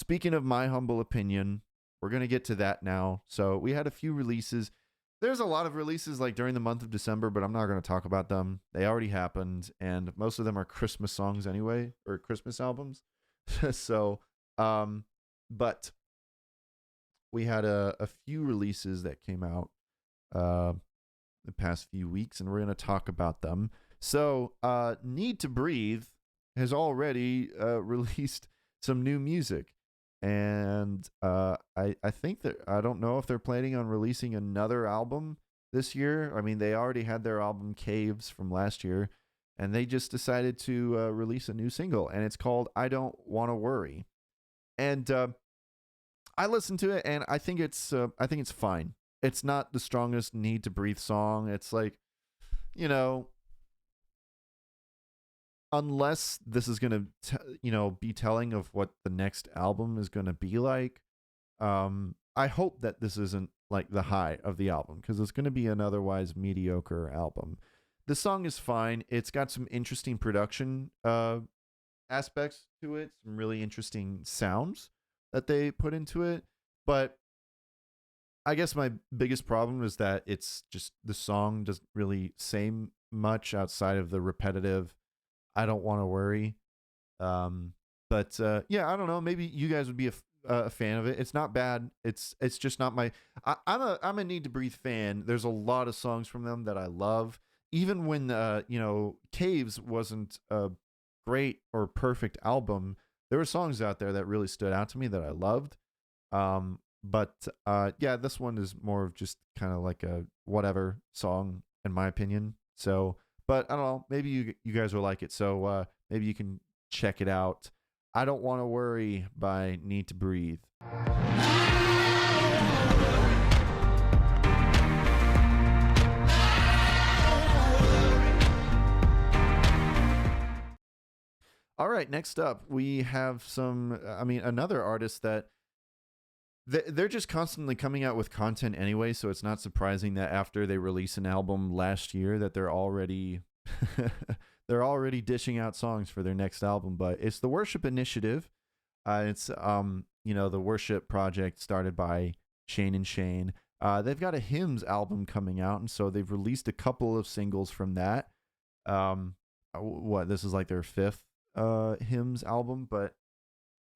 speaking of my humble opinion, we're going to get to that now. So we had a few releases. There's a lot of releases like during the month of December, but I'm not going to talk about them. They already happened, and most of them are Christmas songs anyway, or Christmas albums. So, but we had a few releases that came out the past few weeks, and we're going to talk about them. So, Need to Breathe has already released some new music. And I think that I don't know if they're planning on releasing another album this year. I mean, they already had their album Caves from last year, and they just decided to release a new single, and it's called I Don't Want to Worry. And I listened to it, and I think it's fine. It's not the strongest Need to Breathe song. It's like, you know, unless this is going to be telling of what the next album is going to be like, I hope that this isn't like the high of the album, because it's going to be an otherwise mediocre album. The song is fine. It's got some interesting production aspects to it, some really interesting sounds that they put into it, but I guess my biggest problem is that it's just the song doesn't really say much outside of the repetitive I don't want to worry. But yeah, I don't know. Maybe you guys would be a fan of it. It's not bad. It's just not my. I'm a Need to Breathe fan. There's a lot of songs from them that I love. Even when Caves wasn't a great or perfect album, there were songs out there that really stood out to me that I loved. But yeah, this one is more of just kind of like a whatever song in my opinion. So. But I don't know, maybe you guys will like it. So maybe you can check it out. I Don't Want to Worry by Need to Breathe. All right, next up, we have another artist that they're just constantly coming out with content anyway, so it's not surprising that after they released an album last year that they're already dishing out songs for their next album. But it's the Worship Initiative. It's the Worship project started by Shane and Shane. They've got a hymns album coming out, and so they've released a couple of singles from that. This is like their fifth hymns album, but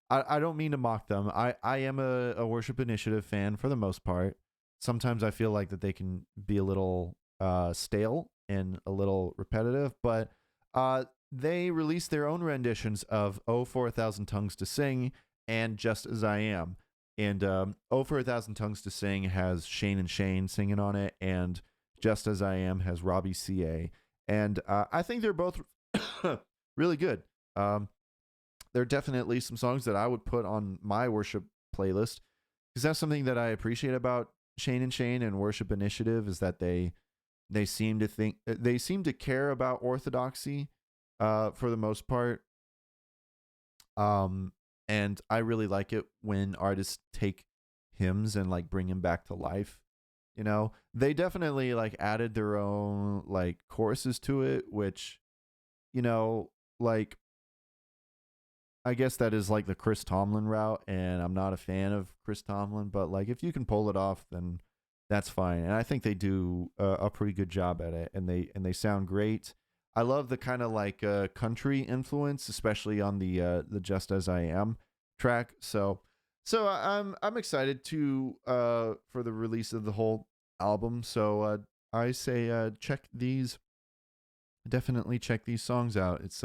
I don't mean to mock them. I am a Worship Initiative fan for the most part. Sometimes I feel like that they can be a little stale and a little repetitive, but they released their own renditions of Oh for a Thousand Tongues to Sing and Just As I Am. And Oh for a Thousand Tongues to Sing has Shane and Shane singing on it, and Just As I Am has Robbie C.A. And I think they're both really good. There are definitely some songs that I would put on my worship playlist, because that's something that I appreciate about Shane and Shane and Worship Initiative, is that they seem to care about orthodoxy for the most part. And I really like it when artists take hymns and like bring them back to life. They definitely like added their own like choruses to it, which like I guess that is like the Chris Tomlin route, and I'm not a fan of Chris Tomlin, but like if you can pull it off, then that's fine. And I think they do a pretty good job at it, and they sound great. I love the kind of like country influence, especially on the Just As I Am track. So I'm excited to for the release of the whole album. So I say definitely check these songs out. It's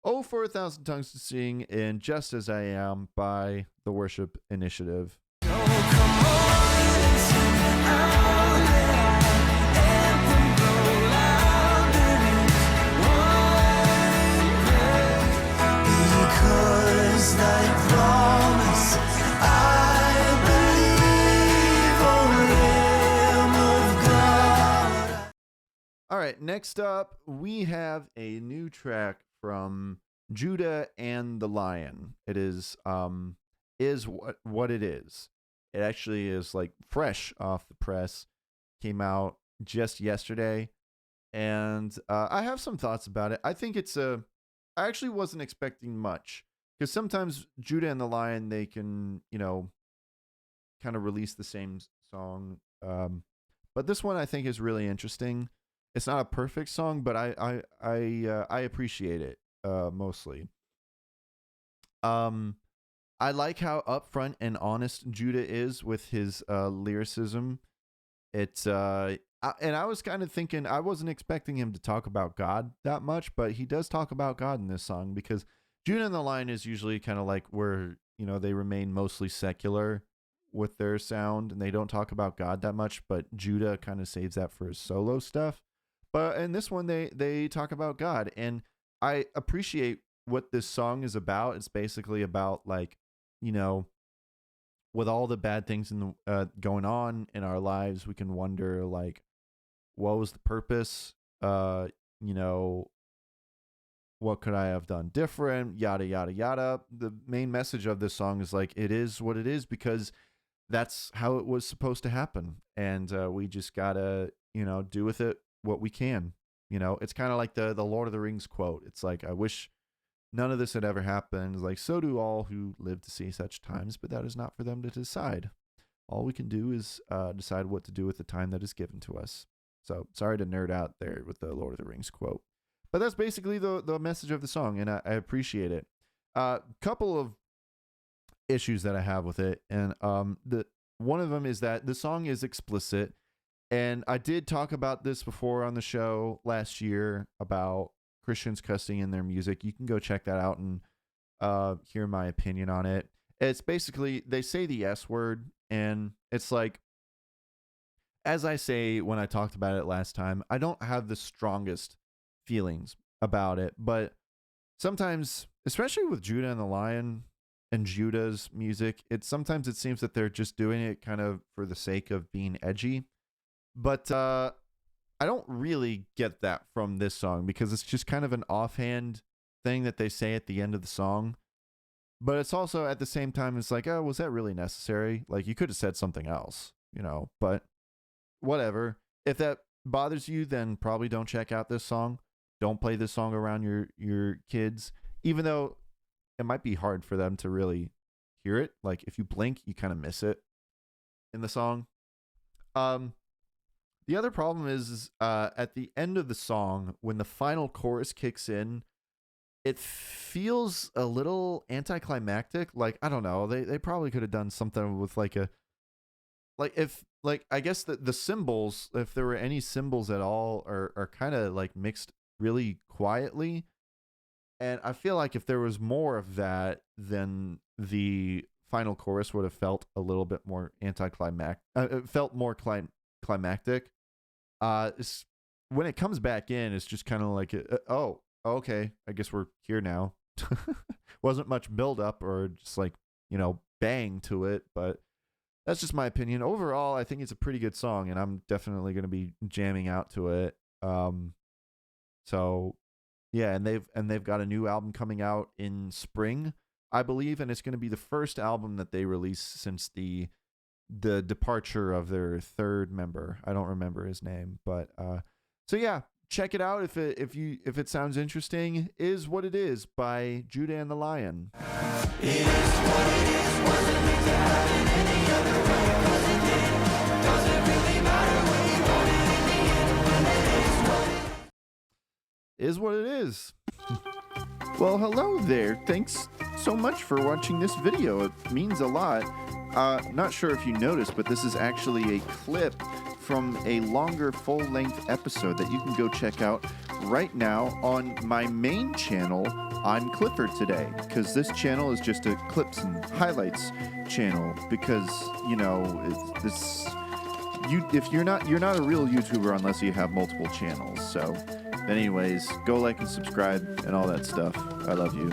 Oh for a Thousand Tongues to Sing and Just As I Am by the Worship Initiative. All right, next up, we have a new track from Judah and the Lion. It is what it is. It actually is like fresh off the press. Came out just yesterday, and I have some thoughts about it. I think I actually wasn't expecting much because sometimes Judah and the Lion, they can, kind of release the same song. But this one I think is really interesting. It's not a perfect song, but I appreciate it mostly. I like how upfront and honest Judah is with his lyricism. It's and I was kind of thinking, I wasn't expecting him to talk about God that much, but he does talk about God in this song, because Judah and the Lion is usually kind of like where, they remain mostly secular with their sound and they don't talk about God that much, but Judah kind of saves that for his solo stuff. But in this one, they talk about God, and I appreciate what this song is about. It's basically about, like, with all the bad things in the going on in our lives, we can wonder, like, what was the purpose? What could I have done different? Yada yada yada. The main message of this song is, like, it is what it is because that's how it was supposed to happen, and we just gotta do with it what we can. It's kind of like the Lord of the Rings quote. It's like, I wish none of this had ever happened. Like, so do all who live to see such times, but that is not for them to decide. All we can do is decide what to do with the time that is given to us. So sorry to nerd out there with the Lord of the Rings quote, but that's basically the message of the song, and I appreciate it. Couple of issues that I have with it, and one of them is that the song is explicit, and I did talk about this before on the show last year about Christians cussing in their music. You can go check that out and hear my opinion on it. It's basically, they say the S word, and it's like, as I say when I talked about it last time, I don't have the strongest feelings about it, but sometimes, especially with Judah and the Lion and Judah's music, sometimes it seems that they're just doing it kind of for the sake of being edgy. But I don't really get that from this song, because it's just kind of an offhand thing that they say at the end of the song. But it's also, at the same time, it's like, oh, was that really necessary? Like, you could have said something else, but whatever. If that bothers you, then probably don't check out this song. Don't play this song around your kids, even though it might be hard for them to really hear it. Like, if you blink, you kind of miss it in the song. The other problem is at the end of the song, when the final chorus kicks in, it feels a little anticlimactic. Like, I don't know, they probably could have done something with I guess the cymbals, if there were any cymbals at all, are kind of like mixed really quietly. And I feel like if there was more of that, then the final chorus would have felt a little bit more anticlimactic. It felt more climactic. When it comes back in, it's just kind of like, oh, okay, I guess we're here now. Wasn't much build up or just like, bang to it, but that's just my opinion. Overall, I think it's a pretty good song, and I'm definitely going to be jamming out to it. So yeah, and they've got a new album coming out in spring, I believe, and it's going to be the first album that they release since the departure of their third member. I don't remember his name, but so yeah, check it out if it sounds interesting. Is What It Is by Judah and the Lion. It is what it is, wasn't meant to happen any other way, 'cause it did. Doesn't really matter when you want it in the end, when it is what it is. Well, hello there. Thanks so much for watching this video. It means a lot. Not sure if you noticed, but this is actually a clip from a longer full-length episode that you can go check out right now on my main channel. I'm Clifford today, because this channel is just a clips and highlights channel, because if you're not a real YouTuber unless you have multiple channels. So anyways, go like and subscribe and all that stuff. I love you.